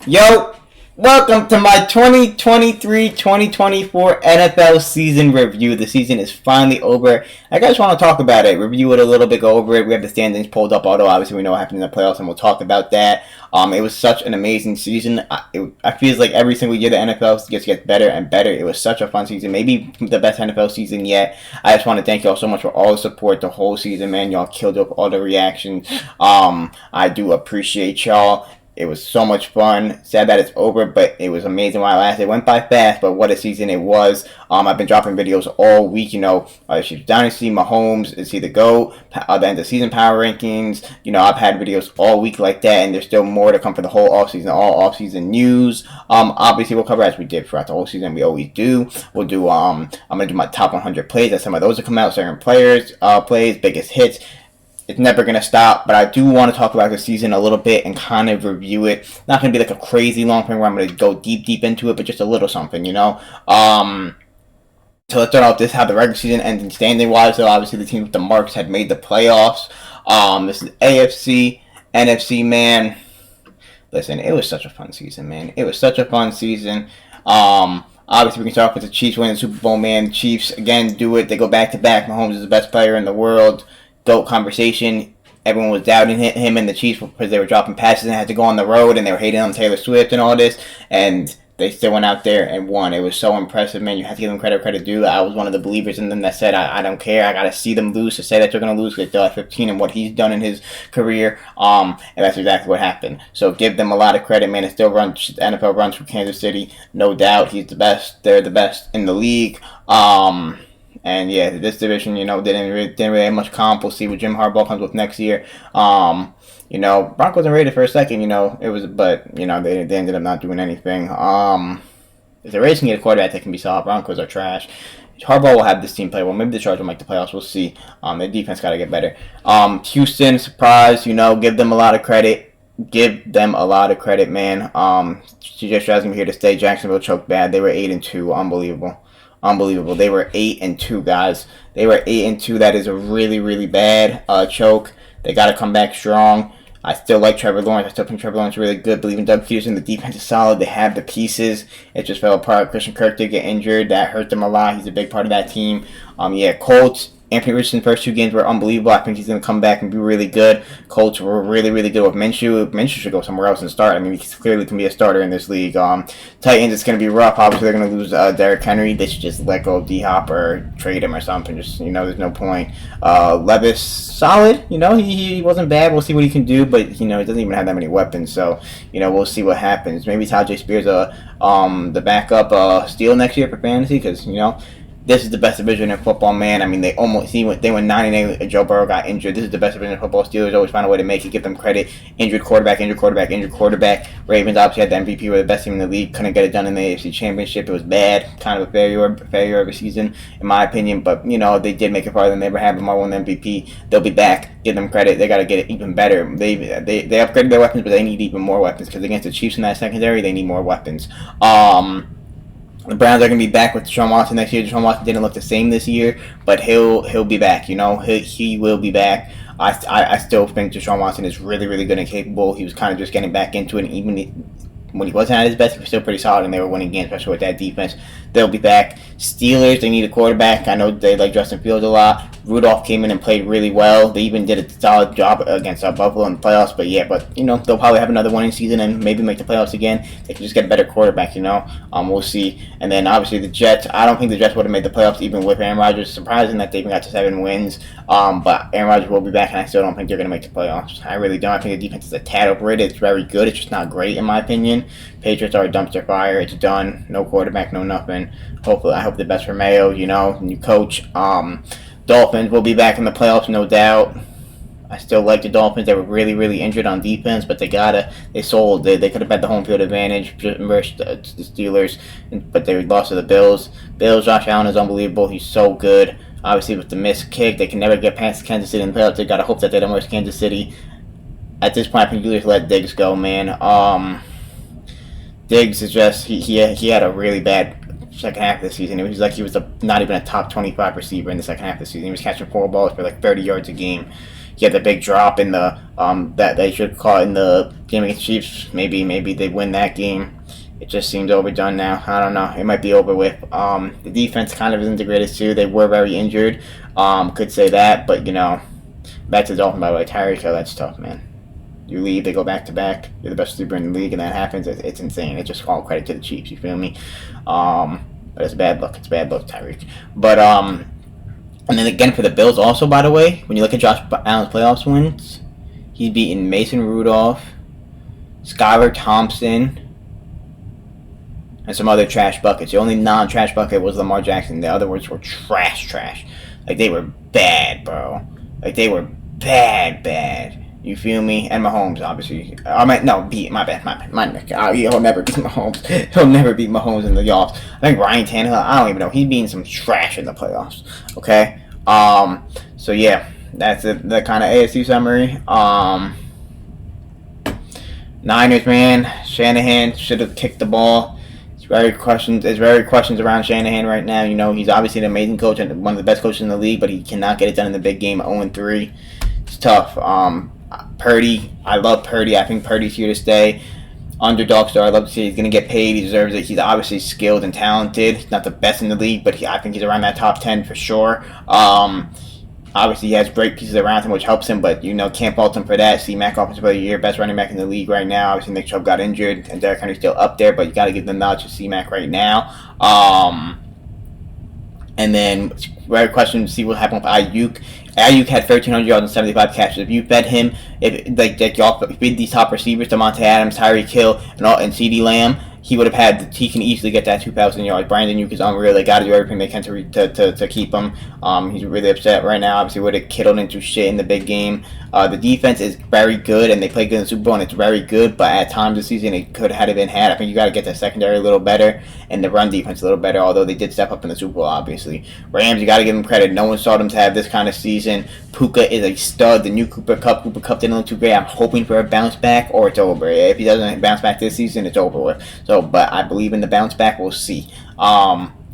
Yo, welcome to my 2023-2024 NFL season review. The season is finally over. I just want to talk about it, review it a little bit, go over it. We have the standings pulled up, although obviously we know what happened in the playoffs, and we'll talk about that. It was such an amazing season. I feel like every single year the NFL gets better and better. It was such a fun season, maybe the best NFL season yet. I just want to thank y'all so much for all the support the whole season, man. Y'all killed up all the reactions. I do appreciate y'all. It was so much fun. Sad that it's over, but it was amazing while it lasted. It went by fast, but what a season it was. I've been dropping videos all week. Chiefs Dynasty, Mahomes, is he the GOAT? The end of season power rankings. I've had videos all week like that, and there's still more to come for the whole offseason, all offseason news. Obviously, we'll cover as we did throughout the whole season. We always do. We'll do. I'm gonna do my top 100 plays. As some of those will come out. Certain players, plays, biggest hits. It's never going to stop, but I do want to talk about the season a little bit and kind of review it. Not going to be like a crazy long thing where I'm going to go deep into it, but just a little something, So let's start off this, how the regular season ended standing-wise. So obviously the team with the marks had made the playoffs. This is AFC, NFC, man. Listen, it was such a fun season, man. It was such a fun season. Obviously, we can start off with the Chiefs winning the Super Bowl, man. Chiefs, again, do it. They go back-to-back. Mahomes is the best player in the world. GOAT conversation. Everyone was doubting him and the Chiefs because they were dropping passes and had to go on the road, and they were hating on Taylor Swift and all this, and they still went out there and won. It was so impressive, man. You have to give them credit due. I was one of the believers in them that said, I don't care. I got to see them lose to say that they're going to lose because they're at 15 and what he's done in his career. And that's exactly what happened. So give them a lot of credit, man. It still runs, NFL runs for Kansas City. No doubt. He's the best. They're the best in the league. And yeah, this division, didn't really have much comp. We'll see what Jim Harbaugh comes with next year. Broncos and Raiders for a second, they ended up not doing anything. If the Raiders can get a quarterback that can be solid, Broncos are trash. Harbaugh will have this team play well. Maybe the Chargers will make the playoffs. We'll see. Their defense got to get better. Houston, surprise, give them a lot of credit. Give them a lot of credit, man. CJ Stroud's going to be here to stay. Jacksonville choked bad. They were 8-2. Unbelievable. They were 8-2, guys. They were 8-2. That is a really, really bad choke. They got to come back strong. I still like Trevor Lawrence. I still think Trevor Lawrence is really good. Believe in Doug Peterson. The defense is solid. They have the pieces. It just fell apart. Christian Kirk did get injured. That hurt them a lot. He's a big part of that team. Colts. Anthony Richardson's first two games were unbelievable. I think he's going to come back and be really good. Colts were really, really good with Minshew. Minshew should go somewhere else and start. He clearly can be a starter in this league. Titans, it's going to be rough. Obviously, they're going to lose Derrick Henry. They should just let go of D-Hop or trade him or something. There's no point. Levis, solid. He wasn't bad. We'll see what he can do, but, he doesn't even have that many weapons. So, we'll see what happens. Maybe Tajay Spears, the backup steal next year for fantasy because, this is the best division in football, man. They went 9-8. Joe Burrow got injured. This is the best division in football. Steelers always find a way to make it. Give them credit. Injured quarterback. Ravens obviously had the MVP. Were the best team in the league. Couldn't get it done in the AFC Championship. It was bad. Kind of a failure of a season, in my opinion. But, they did make it farther than they ever have. Lamar won the MVP. They'll be back. Give them credit. They got to get it even better. They upgraded their weapons, but they need even more weapons because against the Chiefs in that secondary, they need more weapons. The Browns are going to be back with Deshaun Watson next year. Deshaun Watson didn't look the same this year, but he'll be back. He will be back. I still think Deshaun Watson is really, really good and capable. He was kind of just getting back into it, and even when he wasn't at his best, he was still pretty solid, and they were winning games, especially with that defense. They'll be back. Steelers, they need a quarterback. I know they like Justin Fields a lot. Rudolph came in and played really well. They even did a solid job against Buffalo in the playoffs. But they'll probably have another winning season and maybe make the playoffs again. They can just get a better quarterback. We'll see. And then obviously the Jets. I don't think the Jets would have made the playoffs even with Aaron Rodgers. Surprising that they even got to 7 wins. But Aaron Rodgers will be back, and I still don't think they're going to make the playoffs. I really don't. I think the defense is a tad overrated. It's very good. It's just not great in my opinion. Patriots are a dumpster fire. It's done. No quarterback, no nothing. Hopefully, I hope the best for Mayo. New coach. Dolphins will be back in the playoffs, no doubt. I still like the Dolphins. They were really, really injured on defense, but they sold. They could have had the home field advantage versus the Steelers, but they lost to the Bills. Josh Allen is unbelievable. He's so good. Obviously, with the missed kick, they can never get past Kansas City in the playoffs. They got to hope that they don't miss Kansas City. At this point, I think you just let Diggs go, man. Diggs is just he had a really bad second half of the season. It was like he was not even a top 25 receiver in the second half of the season. He was catching 4 balls for like 30 yards a game. get the big drop in the that they should call it in the game against the Chiefs. Maybe they win that game. It just seems overdone now. I don't know. It might be over with. The defense kind of isn't the greatest too. They were very injured. Could say that, but back to the Dolphins by the way. Tyreek Hill, that's tough, man. You leave, they go back to back. You're the best receiver in the league, and that happens. It's insane. It's just all credit to the Chiefs. You feel me? But it's bad luck. It's bad luck, Tyreek. But and then again for the Bills, also by the way, when you look at Josh Allen's playoffs wins, he's beaten Mason Rudolph, Skylar Thompson, and some other trash buckets. The only non-trash bucket was Lamar Jackson. The other words were trash. Like they were bad, bro. Like they were bad. You feel me? And Mahomes, obviously. My bad. He'll never beat Mahomes. He'll never beat Mahomes in the playoffs. I think Ryan Tannehill, I don't even know. He's beating some trash in the playoffs. Okay? So yeah, that's the kind of AFC summary. Niners, man. Shanahan should have kicked the ball. There's very questions around Shanahan right now. He's obviously an amazing coach and one of the best coaches in the league, but he cannot get it done in the big game. 0-3. It's tough. Purdy, I love Purdy. I think Purdy's here to stay. Underdog star, I love to see he's going to get paid. He deserves it. He's obviously skilled and talented. He's not the best in the league, but I think he's around that top 10 for sure. Obviously, he has great pieces around him, which helps him, but can't fault him for that. C-Mac, Offensive Player of the Year, best running back in the league right now. Obviously, Nick Chubb got injured, and Derrick Henry's still up there, but you got to give the nod to C-Mac right now. And then, very question to see what happened with Ayuk. Ayuk had 1,300 yards and 75 catches. If you fed him, if y'all feed these top receivers, Devontae Adams, Tyreek Hill, and CeeDee Lamb, he can easily get that 2,000 yards. Brandon Ayuk is unreal. They got to do everything they can to keep him. He's really upset right now. Obviously, would have kittled into shit in the big game. The defense is very good, and they play good in the Super Bowl, and it's very good. But at times this season, it could have been had. I think you got to get the secondary a little better and the run defense a little better. Although they did step up in the Super Bowl, obviously. Rams, you got to give them credit. No one saw them to have this kind of season. Puka is a stud. The new Cooper Kupp didn't look too great. I'm hoping for a bounce back, or it's over. If he doesn't bounce back this season, it's over with. But I believe in the bounce back. We'll see.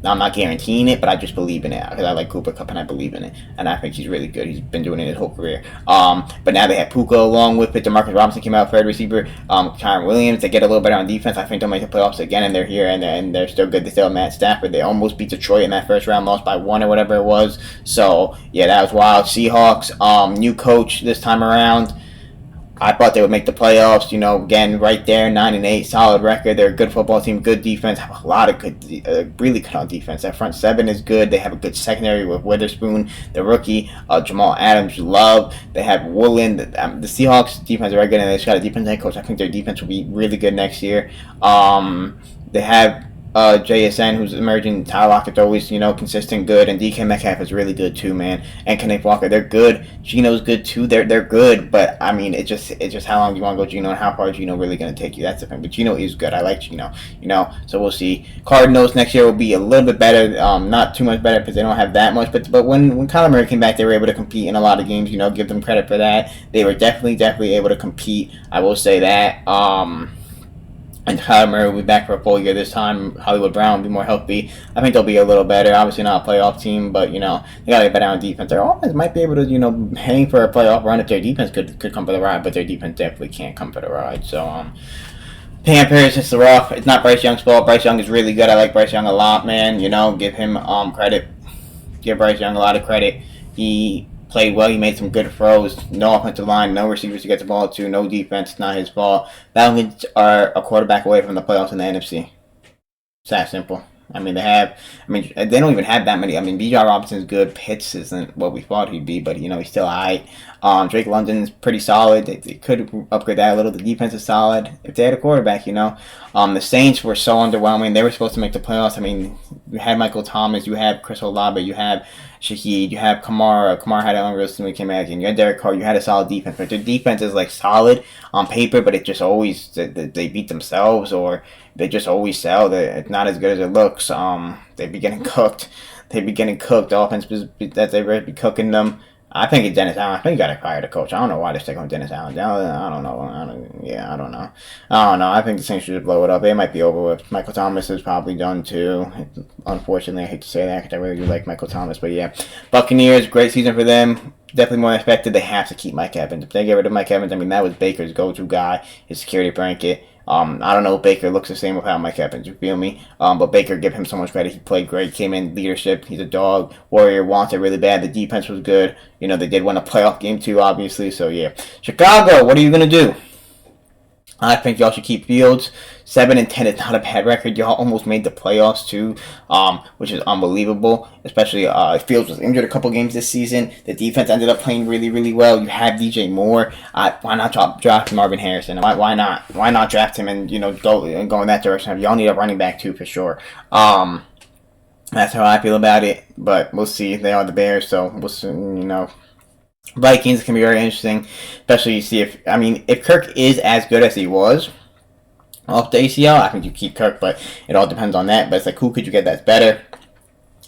I'm not guaranteeing it, but I just believe in it because I like Cooper Kupp and I believe in it, and I think he's really good. He's been doing it his whole career. But now they have Puka along with it. DeMarcus Robinson came out third receiver. Kyren Williams, they get a little better on defense. I think they'll make the playoffs again, and they're here and they're still good. They still have Matt Stafford. They almost beat Detroit in that first round, lost by 1 or whatever it was. So yeah, that was wild. Seahawks, new coach this time around. I thought they would make the playoffs, again, right there, 9-8, solid record. They're a good football team, good defense, have a lot of good, really good on defense. That front seven is good. They have a good secondary with Witherspoon, the rookie, Jamal Adams, Love. They have Woolen. The Seahawks defense is very good, and they just got a defense head coach. I think their defense will be really good next year. They have JSN, who's emerging. Tyler Lockett's always, consistent, good, and DK Metcalf is really good too, man. And Kenneth Walker, they're good. Geno's good too. They're good, but I mean, it's just how long do you want to go Geno, and how far is Geno really going to take you? That's the thing. But Geno is good. I like Geno, So we'll see. Cardinals next year will be a little bit better, not too much better because they don't have that much. But when Kyler Murray came back, they were able to compete in a lot of games. Give them credit for that. They were definitely able to compete. I will say that. And Kyler Murray will be back for a full year this time. Hollywood Brown will be more healthy. I think they'll be a little better. Obviously not a playoff team, but, they got to get better on defense. Their offense might be able to, hang for a playoff run if their defense could come for the ride, but their defense definitely can't come for the ride. So, Panthers, it's rough. It's not Bryce Young's fault. Bryce Young is really good. I like Bryce Young a lot, man. Give him credit. Give Bryce Young a lot of credit. He played well. He made some good throws. No offensive line, no receivers to get the ball to, no defense. Not his fault. Falcons are a quarterback away from the playoffs in the NFC. It's that simple. They don't even have that many. Bijan Robinson's good. Pitts isn't what we thought he'd be, but, he's still alright. Drake London's pretty solid. They could upgrade that a little. The defense is solid. If they had a quarterback, The Saints were so underwhelming. They were supposed to make the playoffs. You had Michael Thomas. You have Chris Olave. You have Shaheed. You have Kamara. Kamara had an unreal season when he came back. And you had Derek Carr. You had a solid defense. But their defense is, solid on paper, but it just always, they beat themselves, or they just always sell. It's not as good as it looks. They'd be getting cooked. The offense that they'd be cooking them. I think it's Dennis Allen. I think you got to fire the coach. I don't know why they're sticking with Dennis Allen. I don't know. I don't know. I think the Saints should just blow it up. It might be over with. Michael Thomas is probably done too. Unfortunately, I hate to say that because I really do like Michael Thomas. But yeah, Buccaneers, great season for them. definitely more expected. They have to keep Mike Evans. If they get rid of Mike Evans, I mean, that was Baker's go-to guy, his security blanket. I don't know if Baker looks the same without Mike Evans, you feel me? But Baker, give him so much credit. He played great, came in leadership. He's a dog. Warrior wants it really bad. The defense was good. You know, they did win a playoff game too, obviously. So, yeah. Chicago, what are you going to do? I think y'all should keep Fields. 7-10 is not a bad record. Y'all almost made the playoffs too, which is unbelievable. Especially Fields was injured a couple games this season. The defense ended up playing really, really well. You have DJ Moore. Why not draft Marvin Harrison? Why not? Why not draft him and go in that direction? Y'all need a running back too for sure. That's how I feel about it. But we'll see. They are the Bears, so we'll see. Vikings can be very interesting, especially you see if Kirk is as good as he was off the ACL, I think you keep Kirk, but it all depends on that. But it's like, who could you get that's better?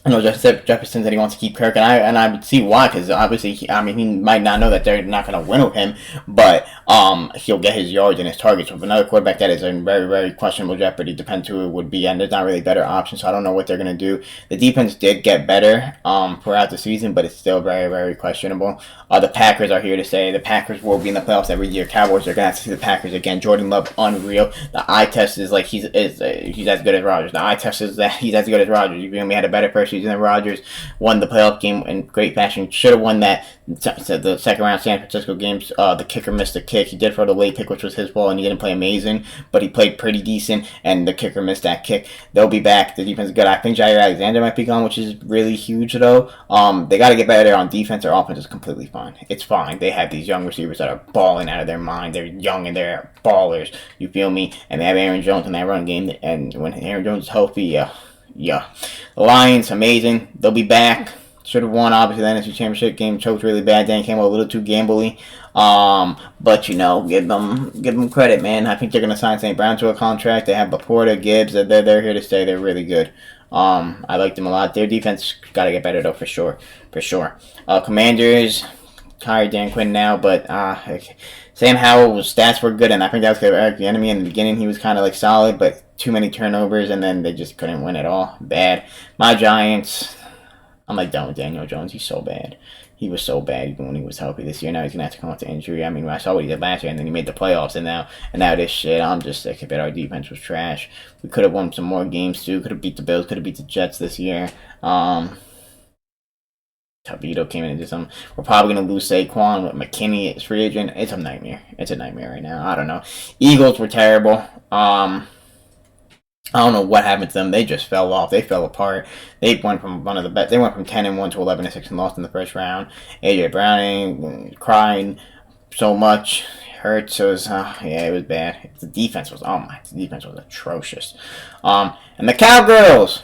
I know Jefferson said he wants to keep Kirk, and I would see why, because obviously, he might not know that they're not going to win with him, but he'll get his yards and his targets. With another quarterback, that is in very, very questionable jeopardy, depends who it would be, and there's not really better options, so I don't know what they're going to do. The defense did get better throughout the season, but it's still very, very questionable. The Packers are here to stay. The Packers will be in the playoffs every year. Cowboys are going to have to see the Packers again. Jordan Love, unreal. The eye test is like he's as good as Rodgers. The eye test is that he's as good as Rodgers. You feel me? Had a better first season than Rodgers. Won the playoff game in great fashion. Should have won that. The second round San Francisco games. The kicker missed the kick. He did throw the late pick, which was his fault, and he didn't play amazing, but he played pretty decent, and the kicker missed that kick. They'll be back. The defense is good. I think Jair Alexander might be gone, which is really huge, though. They got to get better on defense. Their offense is completely fine. It's fine. They have these young receivers that are balling out of their mind. They're young and they're ballers. You feel me? And they have Aaron Jones in that run game. And when Aaron Jones is healthy, yeah. The Lions, amazing. They'll be back. Should have won, obviously, the NFC Championship game. Choked really bad. Dan Campbell a little too gambly. But, give them credit, man. I think they're going to sign St. Brown to a contract. They have Laporta, Gibbs. They're here to stay. They're really good. I like them a lot. Their defense got to get better, though, for sure. Commanders hired Dan Quinn now, but Sam Howell's stats were good, and I think that was because of Eric Bieniemy. In the beginning, he was kind of solid, but too many turnovers, and then they just couldn't win at all. Bad. My Giants, I'm done with Daniel Jones. He's so bad. He was so bad even when he was healthy this year. Now he's gonna have to come off to injury. I saw what he did last year, and then he made the playoffs, and now this shit. I'm just sick of it. Our defense was trash. We could have won some more games too. Could have beat the Bills. Could have beat the Jets this year. Tavito came in and did some. We're probably going to lose Saquon with McKinney as free agent. It's a nightmare. It's a nightmare right now. I don't know. Eagles were terrible. I don't know what happened to them. They just fell off. They fell apart. They went from one of the best. They went from 10-1 to 11-6 and lost in the first round. AJ Browning crying so much. Hurts. It was it was bad. The defense was the defense was atrocious. And the Cowgirls.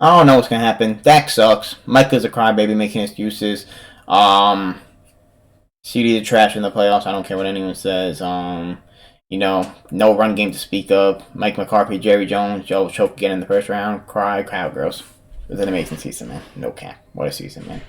I don't know what's going to happen. Dak sucks. Micah's a crybaby making excuses. CD is trash in the playoffs. I don't care what anyone says. No run game to speak of. Mike McCarthy, Jerry Jones, Joe Choke again in the first round. Cowgirls. It was an amazing season, man. No cap. What a season, man.